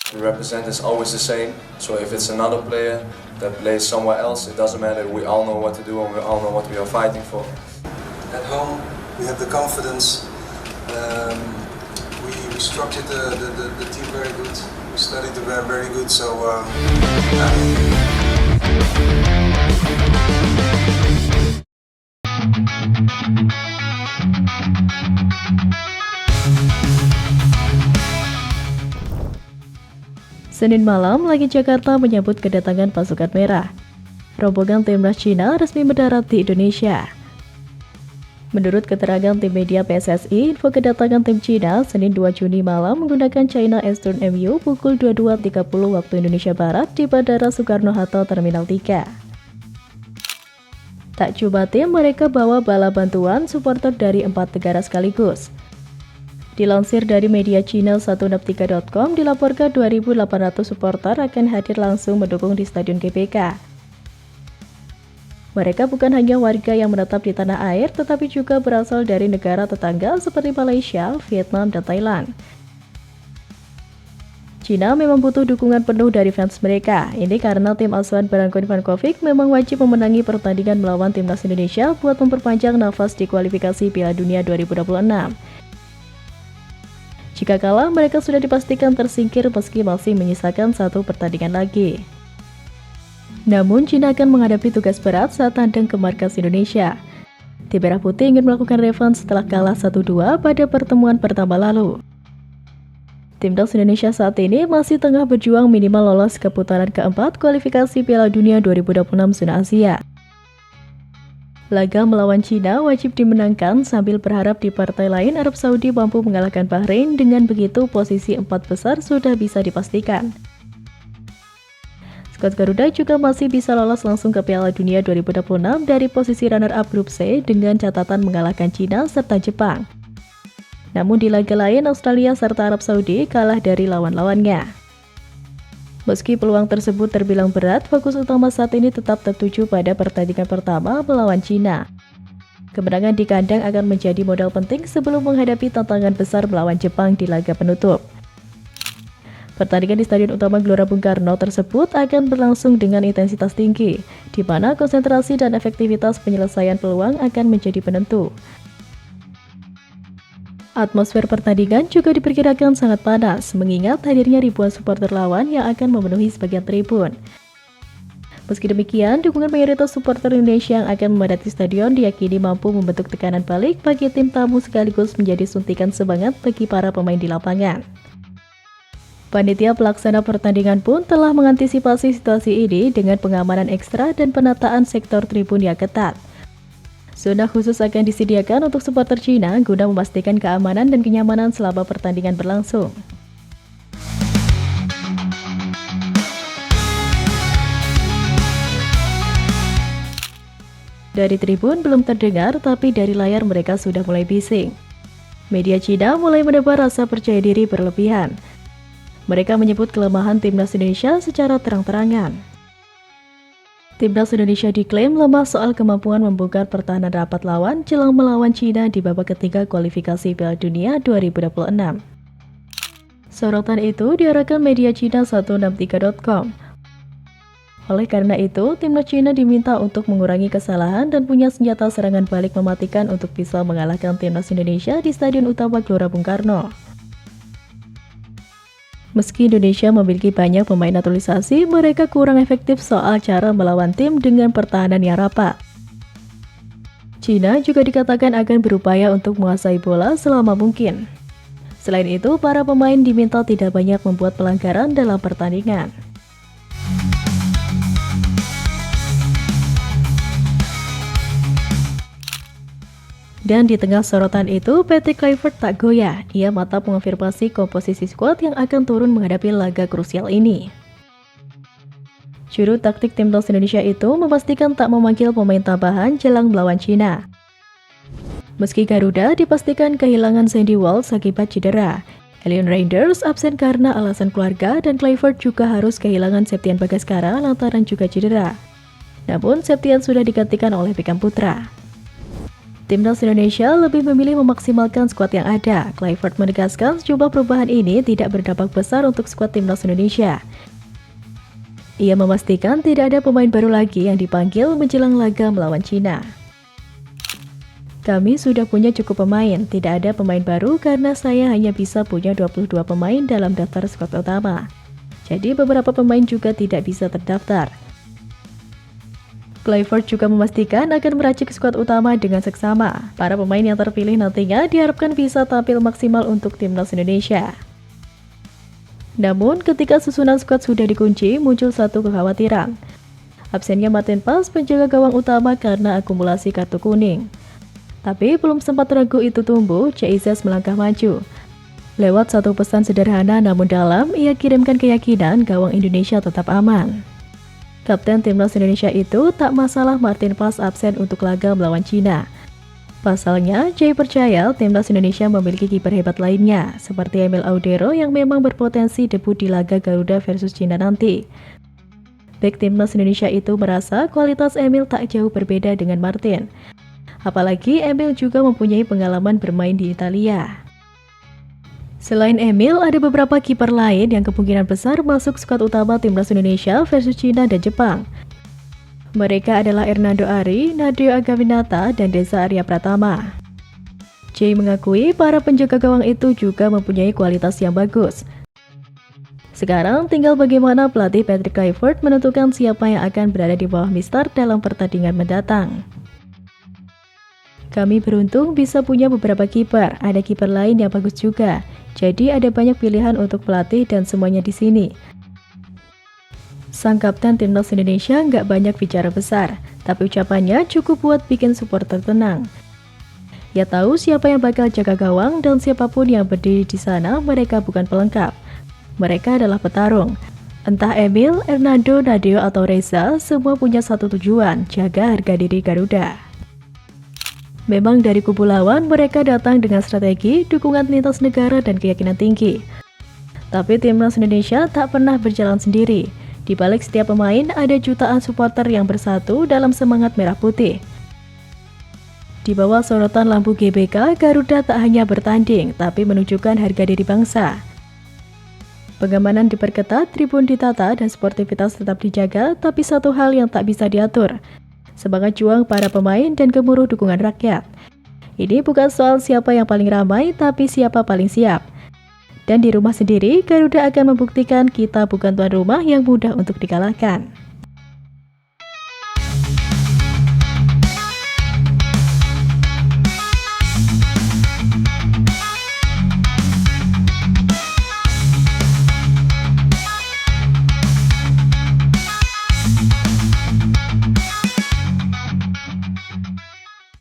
The represent is always the same. So if it's another player that plays somewhere else, it doesn't matter. We all know what to do and we all know what we are fighting for. At home, we have the confidence. We structured the team very good. We studied the very good. So. Senin malam, Langit Jakarta menyambut kedatangan pasukan merah. Rombongan timnas Cina resmi mendarat di Indonesia. Menurut keterangan tim media PSSI, info kedatangan tim Cina Senin 2 Juni malam menggunakan China Eastern MU pukul 22.30 waktu Indonesia Barat di Bandara Soekarno-Hatta Terminal 3. Tak cuma tim, mereka bawa bala bantuan supporter dari 4 negara sekaligus. Dilansir dari media China 163.com, dilaporkan 2.800 supporter akan hadir langsung mendukung di Stadion GBK. Mereka bukan hanya warga yang menetap di tanah air, tetapi juga berasal dari negara tetangga seperti Malaysia, Vietnam, dan Thailand. China memang butuh dukungan penuh dari fans mereka. Ini karena tim asuhan Branko Ivankovic memang wajib memenangi pertandingan melawan timnas Indonesia buat memperpanjang nafas di kualifikasi Piala Dunia 2026. Jika kalah, mereka sudah dipastikan tersingkir meski masih menyisakan 1 pertandingan lagi. Namun, China akan menghadapi tugas berat saat tandang ke markas Indonesia. Tim Merah Putih ingin melakukan revanse setelah kalah 1-2 pada pertemuan pertama lalu. Timnas Indonesia saat ini masih tengah berjuang minimal lolos ke putaran keempat kualifikasi Piala Dunia 2026 zona Asia. Laga melawan Cina wajib dimenangkan sambil berharap di partai lain Arab Saudi mampu mengalahkan Bahrain, dengan begitu posisi 4 besar sudah bisa dipastikan. Skuad Garuda juga masih bisa lolos langsung ke Piala Dunia 2026 dari posisi runner-up grup C dengan catatan mengalahkan Cina serta Jepang. Namun di laga lain Australia serta Arab Saudi kalah dari lawan-lawannya. Meski peluang tersebut terbilang berat, fokus utama saat ini tetap tertuju pada pertandingan pertama melawan Cina. Kemenangan di kandang akan menjadi modal penting sebelum menghadapi tantangan besar melawan Jepang di laga penutup. Pertandingan di Stadion Utama Gelora Bung Karno tersebut akan berlangsung dengan intensitas tinggi, di mana konsentrasi dan efektivitas penyelesaian peluang akan menjadi penentu. Atmosfer pertandingan juga diperkirakan sangat panas, mengingat hadirnya ribuan supporter lawan yang akan memenuhi sebagian tribun. Meski demikian, dukungan mayoritas supporter Indonesia yang akan memadati stadion diyakini mampu membentuk tekanan balik bagi tim tamu sekaligus menjadi suntikan semangat bagi para pemain di lapangan. Panitia pelaksana pertandingan pun telah mengantisipasi situasi ini dengan pengamanan ekstra dan penataan sektor tribun yang ketat. Zona khusus akan disediakan untuk supporter Cina guna memastikan keamanan dan kenyamanan selama pertandingan berlangsung. Dari tribun belum terdengar, tapi dari layar mereka sudah mulai bising. Media Cina mulai menebar rasa percaya diri berlebihan. Mereka menyebut kelemahan timnas Indonesia secara terang-terangan. Timnas Indonesia diklaim lemah soal kemampuan membongkar pertahanan rapat lawan jelang melawan Cina di babak ketiga kualifikasi Piala Dunia 2026. Sorotan itu diarahkan media Cina 163.com. Oleh karena itu, timnas Cina diminta untuk mengurangi kesalahan dan punya senjata serangan balik mematikan untuk bisa mengalahkan timnas Indonesia di Stadion Utama Gelora Bung Karno. Meski Indonesia memiliki banyak pemain naturalisasi, mereka kurang efektif soal cara melawan tim dengan pertahanan yang rapat. Cina juga dikatakan akan berupaya untuk menguasai bola selama mungkin. Selain itu, para pemain diminta tidak banyak membuat pelanggaran dalam pertandingan. Dan di tengah sorotan itu, Patrick Kluivert tak goyah. Ia mantap mengonfirmasi komposisi skuad yang akan turun menghadapi laga krusial ini. Juru taktik timnas Indonesia itu memastikan tak memanggil pemain tambahan jelang melawan Cina. Meski Garuda dipastikan kehilangan Sandy Walsh akibat cedera, Elion Reinders absen karena alasan keluarga, dan Kluivert juga harus kehilangan Septian Bagaskara lantaran juga cedera. Namun Septian sudah digantikan oleh Beckham Putra. Timnas Indonesia lebih memilih memaksimalkan skuad yang ada. Kluivert menegaskan sejumlah perubahan ini tidak berdampak besar untuk skuad Timnas Indonesia. Ia memastikan tidak ada pemain baru lagi yang dipanggil menjelang laga melawan Cina. Kami sudah punya cukup pemain, tidak ada pemain baru karena saya hanya bisa punya 22 pemain dalam daftar skuad utama. Jadi beberapa pemain juga tidak bisa terdaftar. Kluivert juga memastikan akan meracik skuad utama dengan seksama. Para pemain yang terpilih nantinya diharapkan bisa tampil maksimal untuk Timnas Indonesia. Namun, ketika susunan skuad sudah dikunci, muncul satu kekhawatiran. Absennya Martin Pas, penjaga gawang utama karena akumulasi kartu kuning. Tapi belum sempat ragu itu tumbuh, Ceizes melangkah maju. Lewat satu pesan sederhana namun dalam, ia kirimkan keyakinan gawang Indonesia tetap aman. Kapten Timnas Indonesia itu tak masalah Martin Pas absen untuk laga melawan Cina. Pasalnya, Jay percaya Timnas Indonesia memiliki kiper hebat lainnya, seperti Emil Audero yang memang berpotensi debut di laga Garuda versus Cina nanti. Bek Timnas Indonesia itu merasa kualitas Emil tak jauh berbeda dengan Martin. Apalagi Emil juga mempunyai pengalaman bermain di Italia. Selain Emil, ada beberapa kiper lain yang kemungkinan besar masuk skuad utama Timnas Indonesia versus Cina dan Jepang. Mereka adalah Hernando Ari, Nadeo Agavinata, dan Deza Arya Pratama. Jay mengakui para penjaga gawang itu juga mempunyai kualitas yang bagus. Sekarang tinggal bagaimana pelatih Patrick Kluivert menentukan siapa yang akan berada di bawah Mister dalam pertandingan mendatang. Kami beruntung bisa punya beberapa kiper, ada kiper lain yang bagus juga. Jadi ada banyak pilihan untuk pelatih dan semuanya di sini. Sang kapten Timnas Indonesia nggak banyak bicara besar, tapi ucapannya cukup buat bikin supporter tenang. Ia tahu siapa yang bakal jaga gawang dan siapapun yang berdiri di sana mereka bukan pelengkap. Mereka adalah petarung. Entah Emil, Hernando, Nadeo atau Reza, semua punya satu tujuan, jaga harga diri Garuda. Memang dari kubu lawan mereka datang dengan strategi, dukungan lintas negara dan keyakinan tinggi. Tapi Timnas Indonesia tak pernah berjalan sendiri. Di balik setiap pemain ada jutaan supporter yang bersatu dalam semangat merah putih. Di bawah sorotan lampu GBK, Garuda tak hanya bertanding, tapi menunjukkan harga diri bangsa. Pengamanan diperketat, tribun ditata, dan sportivitas tetap dijaga, tapi satu hal yang tak bisa diatur. Semangat juang para pemain dan gemuruh dukungan rakyat. Ini bukan soal siapa yang paling ramai, tapi siapa paling siap. Dan di rumah sendiri, Garuda akan membuktikan kita bukan tuan rumah yang mudah untuk dikalahkan.